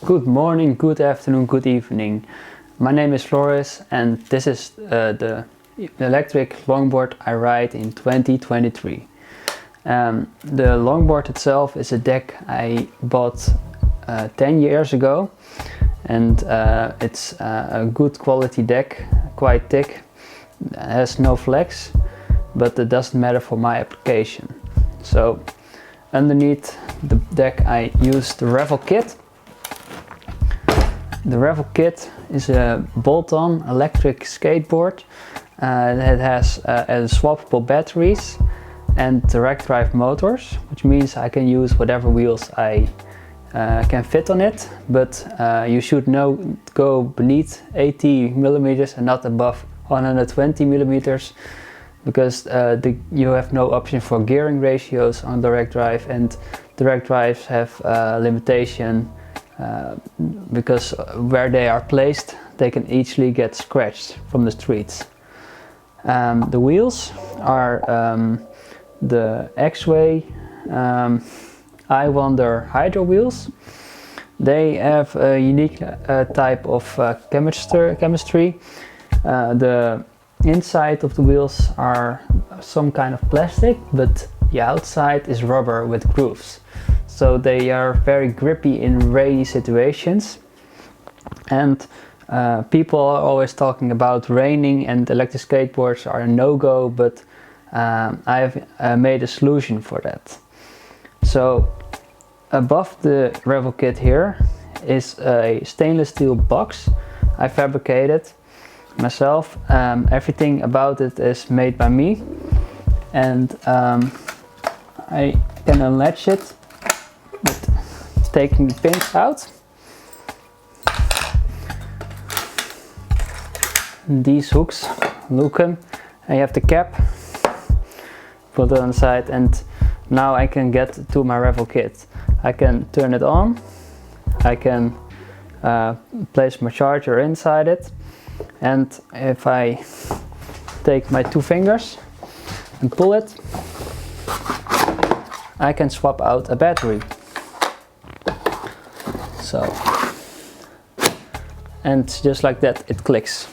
Good morning, good afternoon, good evening. My name is Floris and this is the electric longboard I ride in 2023. The longboard itself is a deck I bought 10 years ago, and it's a good quality deck, quite thick, has no flex, but it doesn't matter for my application. So underneath the deck I use the revel-kit. The revel-kit is a bolt-on electric skateboard that has swappable batteries and direct drive motors, which means I can use whatever wheels I can fit on it, but you should go beneath 80 millimeters and not above 120 millimeters, because you have no option for gearing ratios on direct drive, and direct drives have limitation because where they are placed they can easily get scratched from the streets. The wheels are the X-Way I Wonder Hydro wheels. They have a unique type of chemistry. The inside of the wheels are some kind of plastic, but the outside is rubber with grooves. So they are very grippy in rainy situations. And people are always talking about raining and electric skateboards are a no-go, but I've made a solution for that. So above the revel-kit here is a stainless steel box I fabricated myself. Everything about it is made by me, and I can unlatch it with taking the pins out. These hooks loosen, and you have the cap, put it on the side, and now I can get to my revel-kit. I can turn it on, I can place my charger inside it, and if I take my two fingers and pull it, I can swap out a battery. So, and just like that it clicks.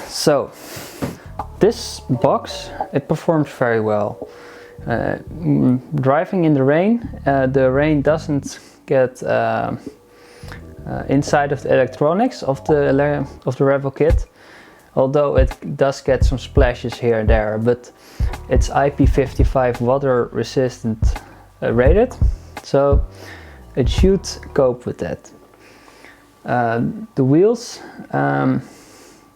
So this box, it performs very well. Driving in the rain doesn't get inside of the electronics of the revel-kit, although it does get some splashes here and there, but it's IP55 water resistant rated, so it should cope with that. The wheels,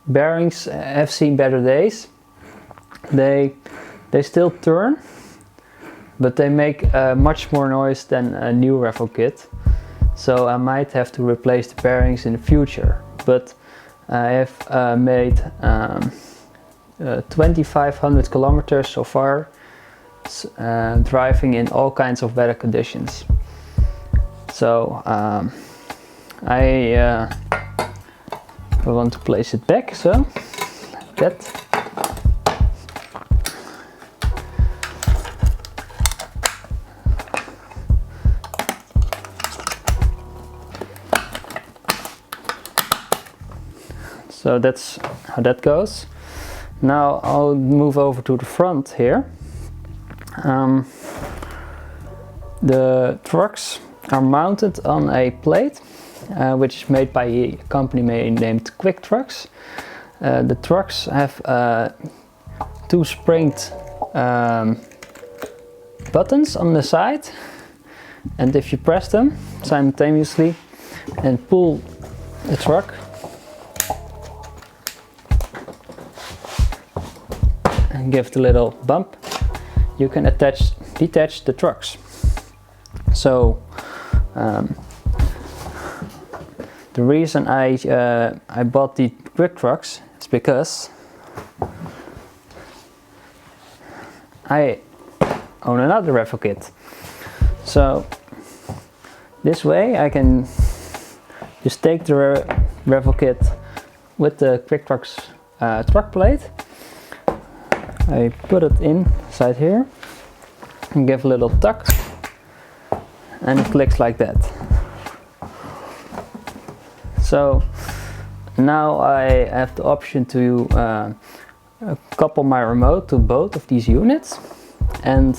bearings have seen better days. They still turn, but they make much more noise than a new revel-kit. So I might have to replace the bearings in the future. But I have made 2,500 kilometers so far, driving in all kinds of weather conditions. So I want to place it back, so like that. So that's how that goes. Now I'll move over to the front here. The trucks are mounted on a plate which is made by a company named qwiktruks. The trucks have two springed buttons on the side, and if you press them simultaneously and pull the truck, and give the little bump, you can detach the trucks. So the reason I bought the qwiktruks is because I own another revel-kit. So this way I can just take the revel-kit with the qwiktruks truck plate. I put it inside here and give a little tuck, and it clicks like that. So now I have the option to couple my remote to both of these units and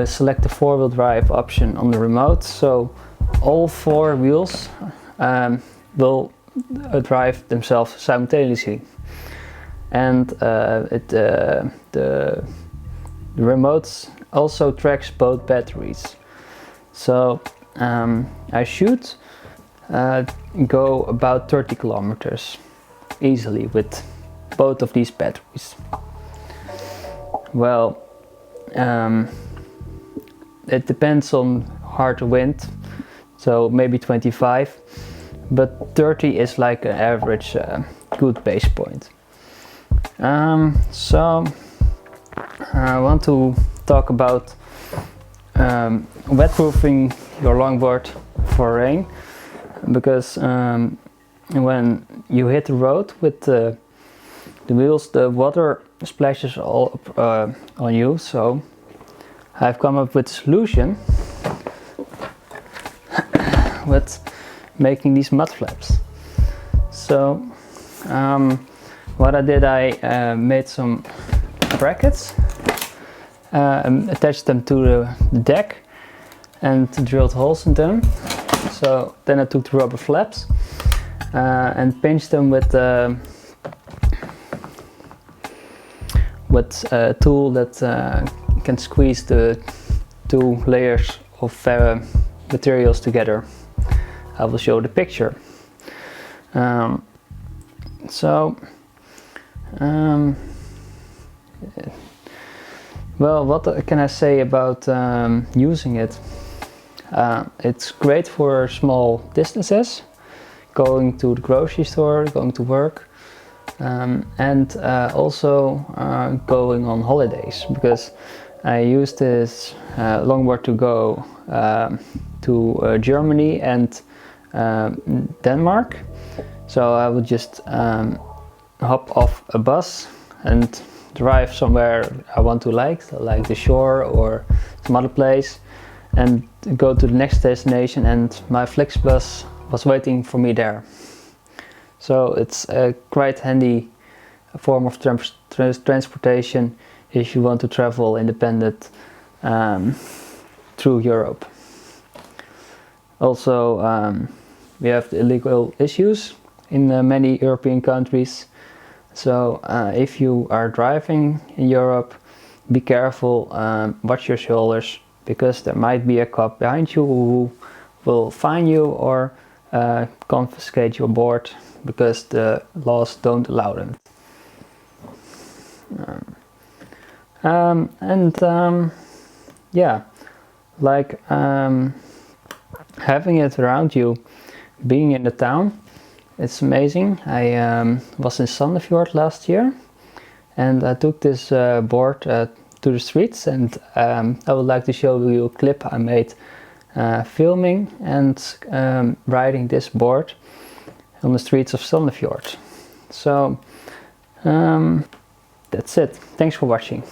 select the 4-wheel drive option on the remote, so all 4 wheels will drive themselves simultaneously. And the remote also tracks both batteries. So I should go about 30 kilometers easily with both of these batteries. Well, it depends on hard wind, so maybe 25, but 30 is like an average good base point. So I want to talk about wetproofing your longboard for rain, because when you hit the road with the wheels, the water splashes all on you. So I've come up with a solution with making these mud flaps. So what I did, I made some brackets, attached them to the deck and drilled holes in them. So then I took the rubber flaps and pinched them with a tool that can squeeze the 2 layers of materials together. I will show the picture. Well, what can I say about using it? It's great for small distances, going to the grocery store, going to work, and also going on holidays, because I use this longboard to go to Germany and Denmark. So I would just hop off a bus and drive somewhere I want to, like the shore or some other place, and go to the next destination, and my Flixbus was waiting for me there. So it's a quite handy form of transportation if you want to travel independent through Europe. Also, we have the illegal issues in many European countries. So if you are driving in Europe, be careful, watch your shoulders, because there might be a cop behind you who will fine you or confiscate your board, because the laws don't allow them. Yeah, like having it around you, being in the town, it's amazing. I was in Sandefjord last year, and I took this board to the streets, and I would like to show you a clip I made filming and riding this board on the streets of Sandefjord. So that's it. Thanks for watching.